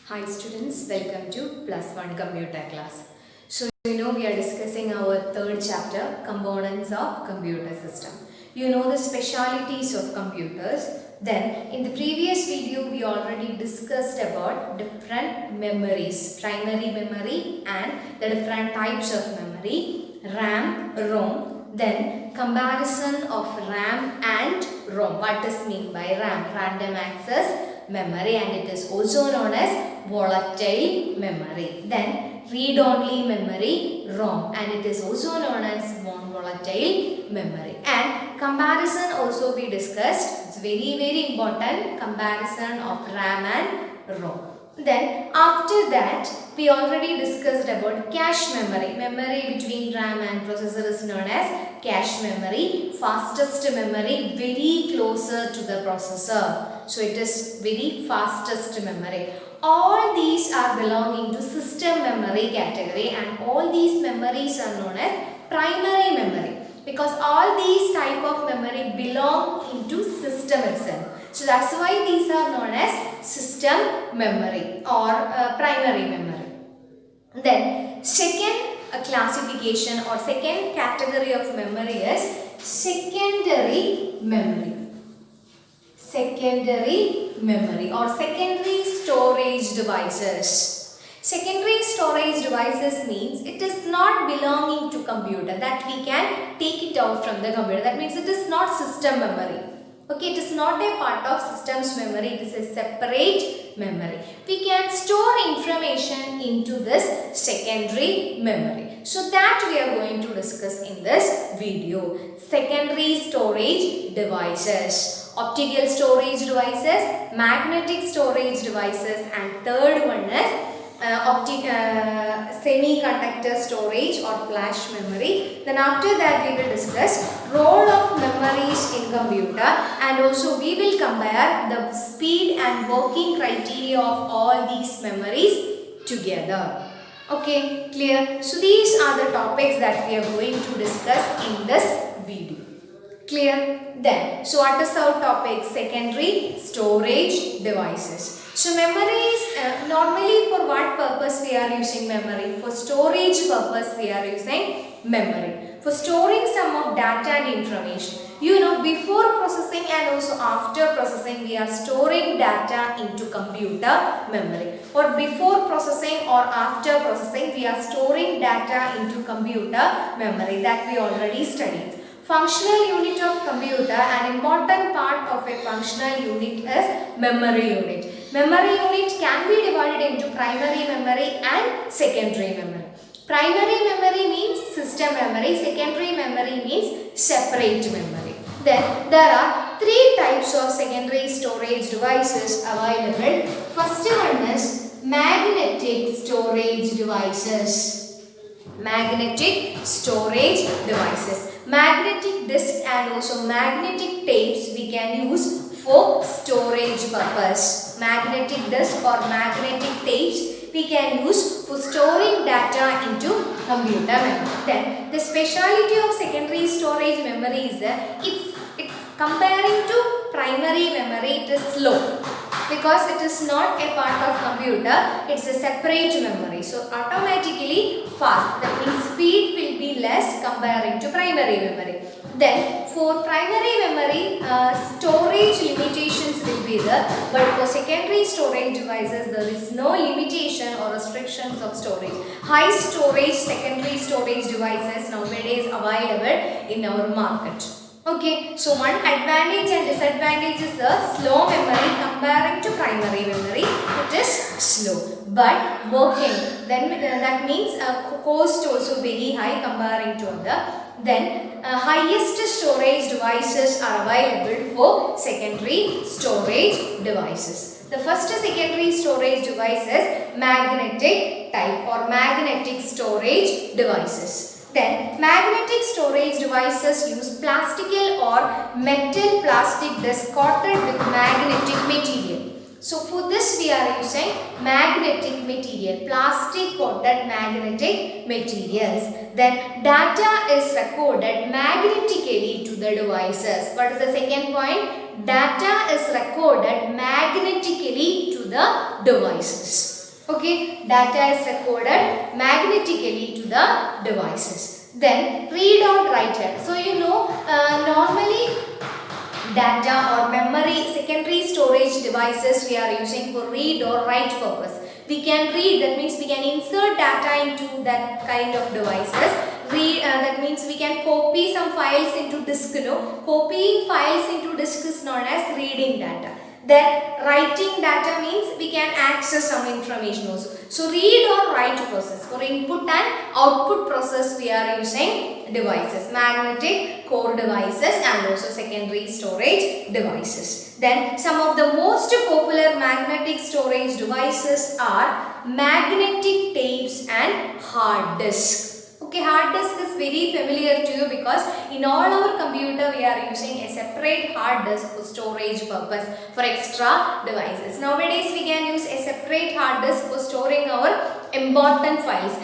Hi students, welcome to Plus One Computer class. So we are discussing our third chapter, Components of Computer System. You know the specialities of computers. Then in the previous video we already discussed about different memories, primary memory and the different types of memory, RAM, ROM. Then comparison of RAM and ROM. What does mean by RAM? Random access memory, and it is also known as volatile memory. Then read-only memory, ROM, and it is also known as non-volatile memory. And comparison also we discussed. It's very important, comparison of RAM and ROM. Then after that we already discussed about cache memory. Memory between RAM and processor is known as cache memory. Fastest memory, very closer to the processor. So it is very fastest memory. All these are belonging to system memory category, and all these memories are known as primary memory because all these type of memory belong into system itself. So that's why these are known as system memory or primary memory. Then second classification or second category of memory is secondary memory. Secondary memory or secondary storage devices. Secondary storage devices means it is not belonging to computer, that we can take it out from the computer. That means it is not system memory. Okay, it is not a part of system's memory, it is a separate memory. We can store information into this secondary memory. So that we are going to discuss in this video. Secondary storage devices, optical storage devices, magnetic storage devices, and third one is semiconductor storage or flash memory. Then after that we will discuss role of memories in computer, and also we will compare the speed and working criteria of all these memories together. Okay, clear? So these are the topics that we are going to discuss in this video. Clear? Then, so what is our topic? Secondary storage devices. So memory is normally for what purpose we are using memory? For storage purpose we are using memory. For storing some of data and information. You know, before processing and also after processing we are storing data into computer memory. Or before processing or after processing we are storing data into computer memory, that we already studied. Functional unit of computer, an important part of a functional unit is memory unit. Memory unit can be divided into primary memory and secondary memory. Primary memory means system memory, secondary memory means separate memory. Then there are three types of secondary storage devices available. First one is magnetic storage devices. Magnetic storage devices. Magnetic disk and also magnetic tapes we can use for storage purpose. Magnetic disk or magnetic tapes we can use for storing data into computer memory. Then the speciality of secondary storage memory is it's comparing to primary memory, it is slow because it is not a part of computer, it's a separate memory. So automatically fast, that means speed will be less comparing to primary memory. Then for primary memory, storage limitations will be there, but for secondary storage devices there is no limitation or restrictions of storage. High storage secondary storage devices nowadays available in our market. Okay, so one advantage and disadvantage is the slow memory comparing to primary memory. It is slow but working. Then that means cost also very high comparing to other. Then highest storage devices are available for secondary storage devices. The first secondary storage device is magnetic type or magnetic storage devices. Then magnetic storage devices use plastical or metal plastic disc coated with magnetic material. So for this we are using magnetic material, plastic coated magnetic materials. Then data is recorded magnetically to the devices. What is the second point? Data is recorded magnetically to the devices. Okay, data is recorded magnetically to the devices. Then read or write head. So you know normally data or memory secondary storage devices we are using for read or write purpose. We can read, that means we can insert data into that kind of devices. Read, that means we can copy some files into disk. No? Copying files into disk is known as reading data. Then writing data means we can access some information also. So read or write process. For input and output process we are using devices. Magnetic core devices and also secondary storage devices. Then some of the most popular magnetic storage devices are magnetic tapes and hard disk. Okay, hard disk is very familiar to you because in all our computer we are using a separate hard disk for storage purpose for extra devices. Nowadays we can use a separate hard disk for storing our important files.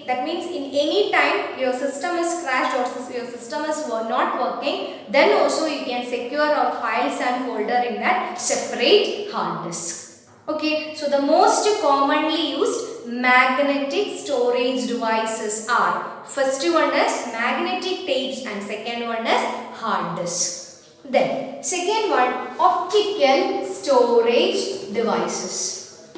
That means in any time your system is crashed or your system is not working, then also you can secure our files and folder in that separate hard disk. Okay, so the most commonly used magnetic storage devices are, first one is magnetic tapes and second one is hard disk. Then second one, optical storage devices.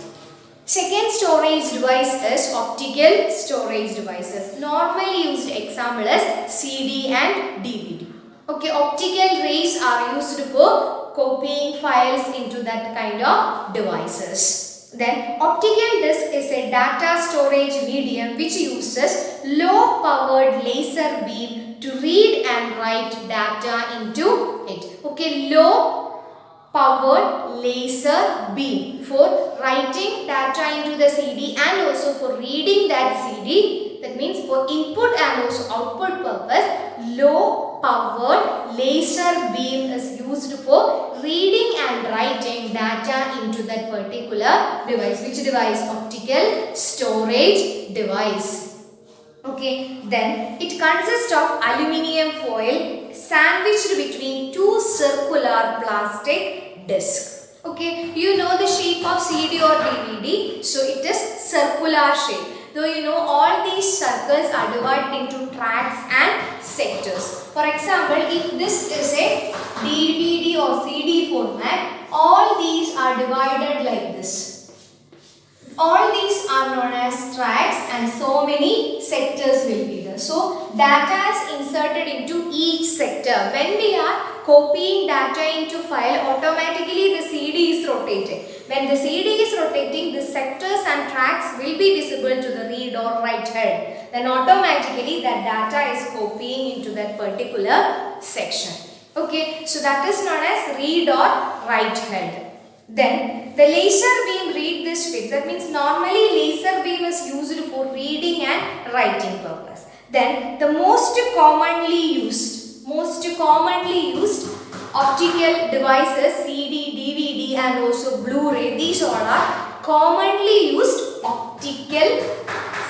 Second storage device is optical storage devices. Normally used example is CD and DVD. Okay, optical rays are used for copying files into that kind of devices. Then optical disk is a data storage medium which uses low powered laser beam to read and write data into it. Okay, low powered laser beam for writing data into the CD and also for reading that CD. That means for input and also output purpose, low powered laser beam is used for reading and writing data into that particular device. Which device? Optical storage device. Okay, then it consists of aluminium foil sandwiched between two circular plastic discs. Okay, you know the shape of CD or DVD, so it is circular shape. Though you know all these circles are divided into tracks and sectors. For example, if this is a DVD or CD format, all these are divided like this. All these are known as tracks and so many sectors will be there. So data is inserted into each sector. When we are copying data into file, automatically the CD is rotating. When the CD is rotating, the sectors and tracks will be visible to the read or write head. Then automatically that data is copying into that particular section. Okay, so that is known as read or write head. Then the laser beam read this bit. That means normally laser beam is used for reading and writing purpose. Then the most commonly used optical devices, CD, DVD and also Blu-ray, these all are commonly used optical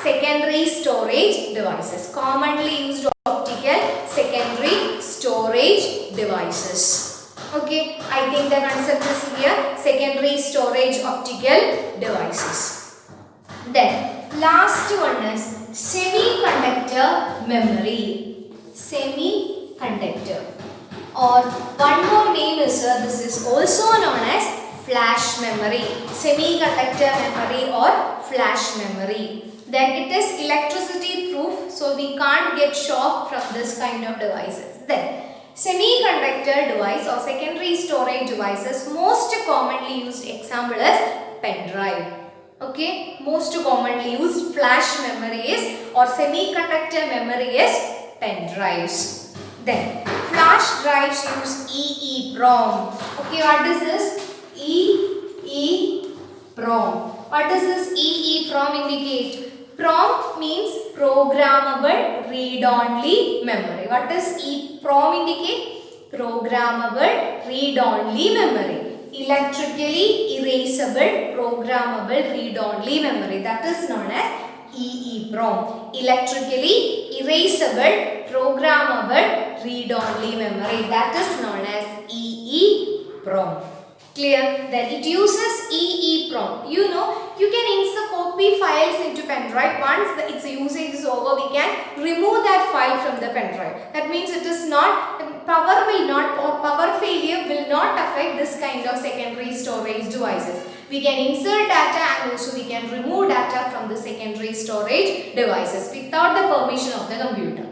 secondary storage devices. Commonly used optical secondary storage devices. Okay, I think the concept is here. Secondary storage optical devices. Then last one is semiconductor memory. Semiconductor. Or one more name is this is also known as flash memory. Semiconductor memory or flash memory. Then it is electricity proof, so we can't get shock from this kind of devices. Then semiconductor device or secondary storage devices, most commonly used example is pen drive. Okay, most commonly used flash memory is or semiconductor memory is pen drives. Then flash drives use EEPROM. Okay, what is this? EEPROM. What does this EEPROM indicate? PROM means programmable read-only memory. What does EEPROM indicate? Programmable read-only memory. Electrically erasable programmable read-only memory. That is known as EEPROM. Electrically erasable programmable read-only memory. That is known as EEPROM. Clear? Then it uses EEPROM. You know, you can insert copy files into pen drive. Once its usage is over, we can remove that file from the pen drive. That means it is not, power will not, or power failure will not affect this kind of secondary storage devices. We can insert data and also we can remove data from the secondary storage devices without the permission of the computer.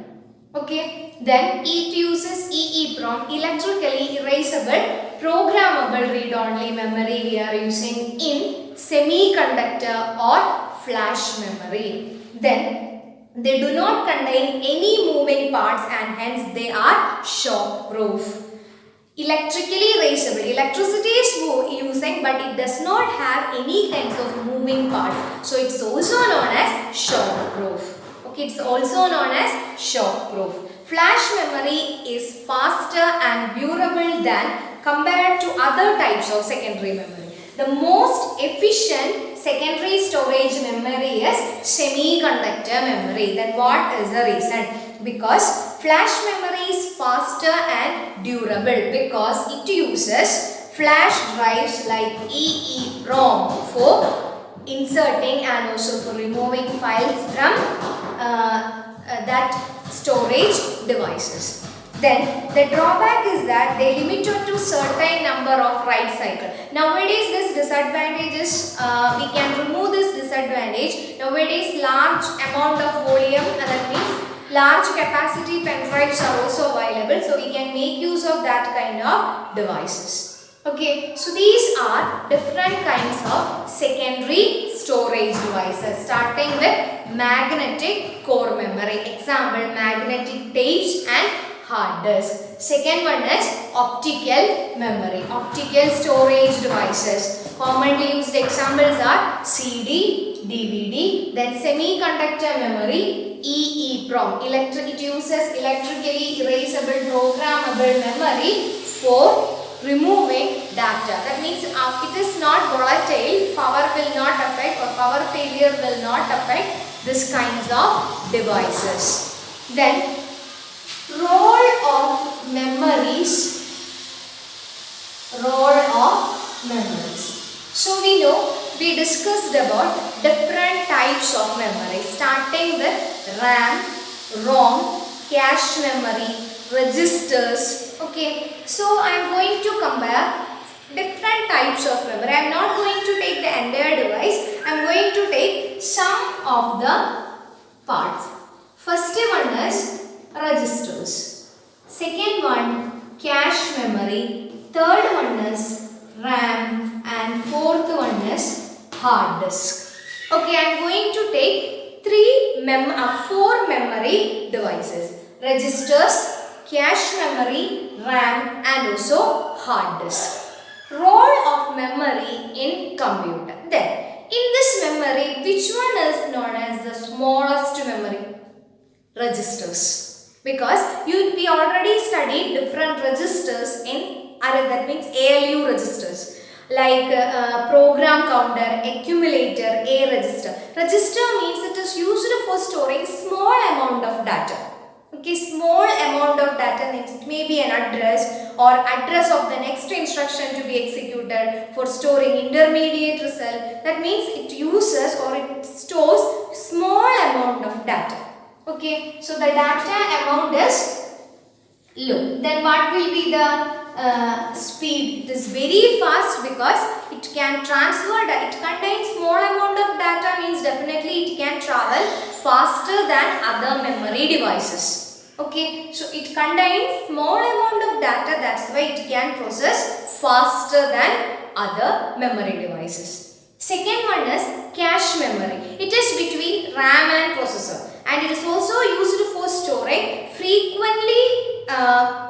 Okay, then it uses EEPROM, electrically erasable programmable read-only memory we are using in semiconductor or flash memory. Then they do not contain any moving parts and hence they are shock proof. Electrically erasable, electricity is using but it does not have any kinds of moving parts. So it's also known as shock proof. Okay, it's also known as shock proof. Flash memory is faster and durable than compared to other types of secondary memory. The most efficient secondary storage memory is semiconductor memory. Then what is the reason? Because flash memory is faster and durable because it uses flash drives like EEPROM for inserting and also for removing files from that storage devices. Then the drawback is that they limit you to certain number of write cycle. Nowadays this disadvantage is, we can remove this disadvantage. Nowadays large amount of volume, that means large capacity pen drives are also available. So we can make use of that kind of devices. Okay, so these are different kinds of secondary storage devices, starting with magnetic core memory. Example, magnetic tapes and hard disk. Second one is optical memory, optical storage devices. Commonly used examples are CD, DVD. Then semiconductor memory, EEPROM. It uses electrically erasable programmable memory for removing data. That means it is not volatile, power will not affect or power failure will not affect this kinds of devices. Then role of memories. So we know, we discussed about different types of memory, starting with RAM, ROM, cache memory, registers. Okay, so I am going to compare different types of memory. I am not going to take the entire device. I am going to take some of the parts. First one is registers. Second one, cache memory. Third one is RAM. And fourth one is hard disk. Okay, I am going to take four memory devices. Registers, cache memory, RAM and also hard disk. Role of memory in computer. Then, in this memory, which one is known as the smallest memory? Registers. Because we already studied different registers in, that means ALU registers. Like program counter, accumulator, A register. Register means it is used for storing small amount of data. Okay, small amount of data, it may be an address or address of the next instruction to be executed, for storing intermediate result. That means it uses or it stores small amount of data. Okay, so the data amount is low. Then what will be the speed? It is very fast because it can transfer, it contains small amount of data, means definitely it can travel faster than other memory devices. Okay, so it contains small amount of data, that's why it can process faster than other memory devices. Second one is cache memory. It is between RAM and processor and it is also used for storing frequently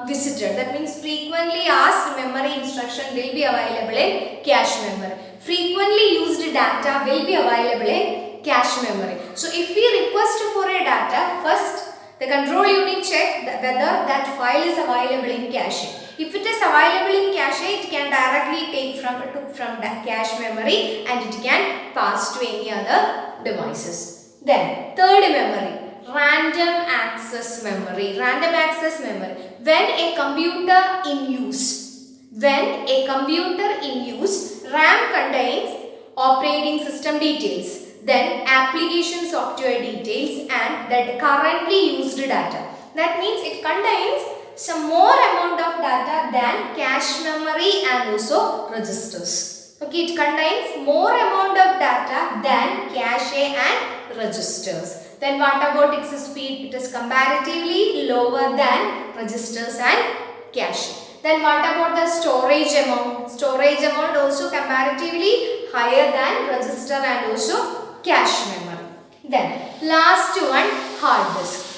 visited, that means frequently asked memory instruction will be available in cache memory. Frequently used data will be available in cache memory. So if we request for a data, first the control unit check whether that file is available in cache. If it is available in cache, it can directly take from that cache memory and it can pass to any other devices. Then third memory, random access memory. Random access memory. When a computer in use, When a computer in use, RAM contains operating system details, then application software details and that currently used data. That means it contains some more amount of data than cache memory and also registers. Okay, it contains more amount of data than cache and registers. Then what about its speed? It is comparatively lower than registers and cache. Then what about the storage amount? Storage amount also comparatively higher than register and also cache memory. Then last one, hard disk.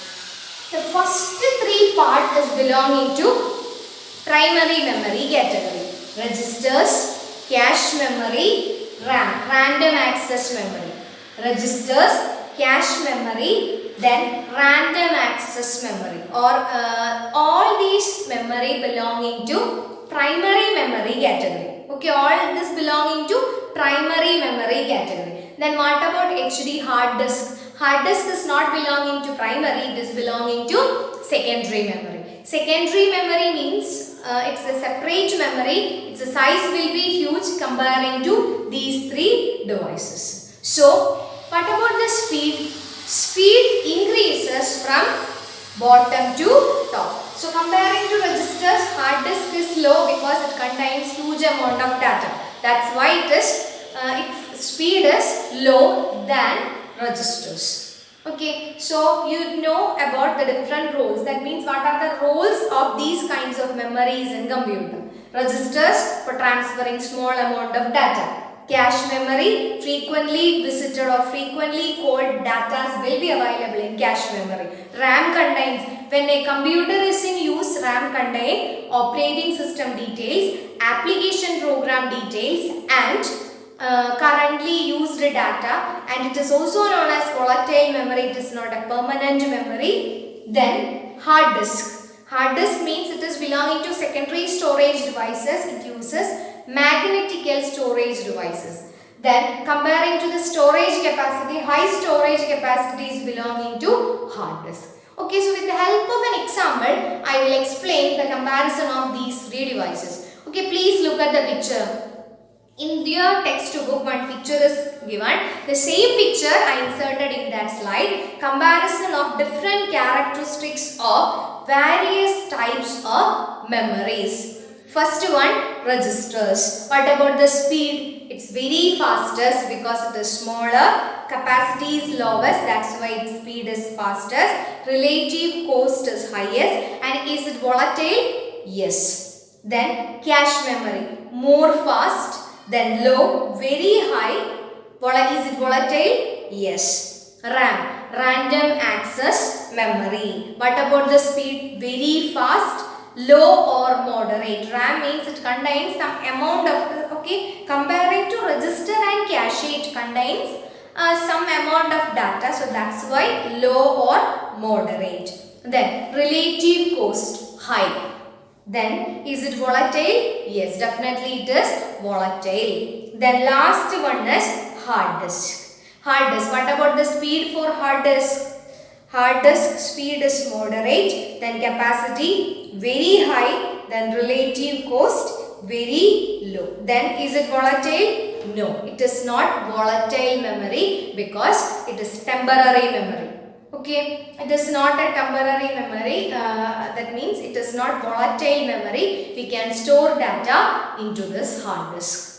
The first three part is belonging to primary memory category. Registers, cache memory, RAM, random access memory. Registers, cache memory, then random access memory, or all these memory belonging to primary memory category. Okay, all this belonging to primary memory category. Then what about HD hard disk? Hard disk is not belonging to primary, it is belonging to secondary memory. Secondary memory means it's a separate memory, its size will be huge comparing to these three devices. So what about the speed? Speed increases from bottom to top. So comparing to registers, hard disk is slow because it contains huge amount of data. That's why its speed is low than registers. Okay, so you know about the different roles. That means what are the roles of these kinds of memories in computer? Registers for transferring small amount of data. Cache memory, frequently visited or frequently called data will be available in cache memory. RAM contains, when a computer is in use, RAM contains operating system details, application program details and currently used data, and it is also known as volatile memory, it is not a permanent memory. Then hard disk. Hard disk means it is belonging to secondary storage devices, it uses magnetical storage devices. Then comparing to the storage capacity, high storage capacity is belonging to hard disk. Okay, so with the help of an example, I will explain the comparison of these three devices. Okay, please look at the picture. In your textbook, one picture is given. The same picture I inserted in that slide. Comparison of different characteristics of various types of memories. First one, registers. What about the speed? It's very fastest because it is smaller. Capacity is lowest. That's why its speed is fastest. Relative cost is highest. And is it volatile? Yes. Then cache memory. More fast. Then low. Very high. Is it volatile? Yes. RAM. Random access memory. What about the speed? Very fast. Low or moderate. RAM means it contains some amount of, okay, comparing to register and cache, it contains some amount of data, so that's why low or moderate. Then relative cost, high. Then is it volatile? Yes, definitely it is volatile. Then last one is hard disk. Hard disk. What about the speed for hard disk? Hard disk speed is moderate, then capacity very high, then relative cost very low. Then is it volatile? No, it is not volatile memory because it is temporary memory. Okay, it is not a temporary memory, that means it is not volatile memory. We can store data into this hard disk.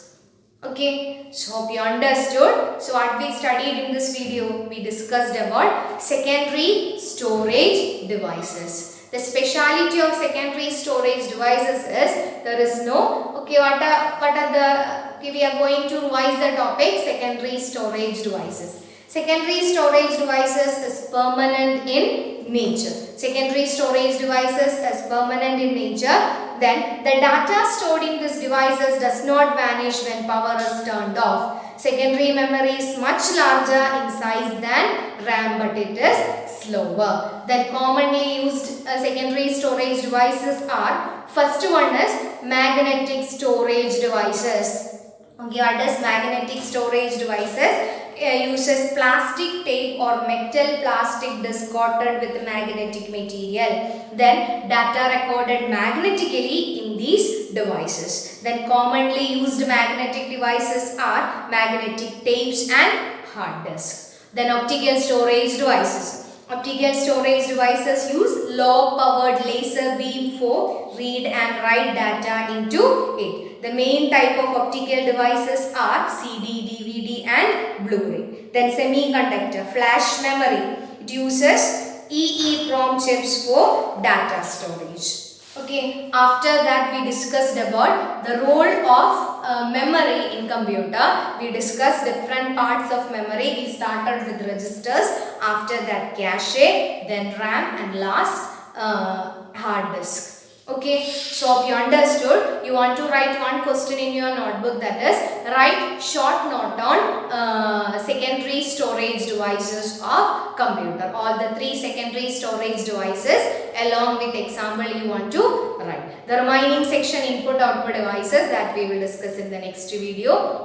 Okay, so hope you understood. So what we studied in this video, we discussed about secondary storage devices. The speciality of secondary storage devices is there is no, okay, we are going to revise the topic secondary storage devices. Secondary storage devices is permanent in nature. Secondary storage devices is permanent in nature. Then the data stored in these devices does not vanish when power is turned off. Secondary memory is much larger in size than RAM, but it is slower. Then commonly used secondary storage devices are, first one is magnetic storage devices. Okay, what is magnetic storage devices? uses plastic tape or metal plastic disc coated with magnetic material. Then data recorded magnetically in these devices. Then commonly used magnetic devices are magnetic tapes and hard disks. Then optical storage devices. Optical storage devices use low powered laser beam for read and write data into it. The main type of optical devices are CD, DVD and Blu-ray. Then semiconductor, flash memory. It uses EEPROM chips for data storage. Okay, after that we discussed about the role of memory in computer. We discussed different parts of memory. We started with registers, after that cache, then RAM and last hard disk. Okay, so hope you understood. You want to write one question in your notebook, that is write short note on secondary storage devices of computer. All the 3 secondary storage devices along with example you want to write. The remaining section input output devices that we will discuss in the next video.